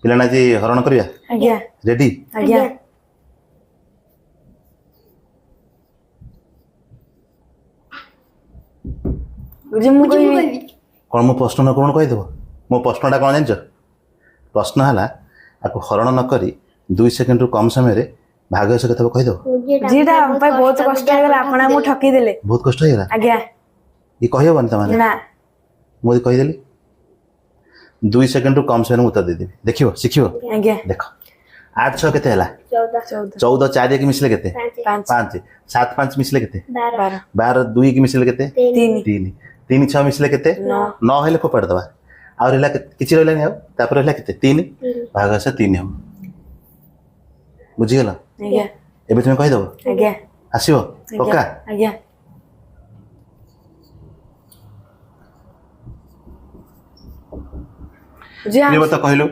पिलाना जी हरण करिया आज्ञा रेडी आज्ञा गुरुजी मु कहबी कौन मो प्रश्न न कौन कहीदेव मो प्रश्नटा कौन जान प्रश्न है आपको हरण न करी 2 सेकेंड रु कम समय भाग्य से कथा कहीदेव जीटा हम पाई बहुत कष्ट हो गला आपण हमु ठकी देले बहुत कष्ट हो गला आज्ञा ये कहबनी तमाने ना मुझे कहीदेली 2 सेकेंड रु कम समय उत्तर देदेवी देखियो शिखियो आज्ञा देख 8 6 केते हला 14 14 4 1 मिसले केते 5 5 7 5 मिसले केते 12 12 2 की मिसले केते 3 3 3 6 मिसले केते 9 हेले फोपाड़ दबा आ रहला किछि रहलानी आ तापर रहला केते 3 भाग से 3 हम बुझी गेला आज्ञा एबे तुम कहि दबो आज्ञा आसीबो पक्का आज्ञा जी ये बता कहलो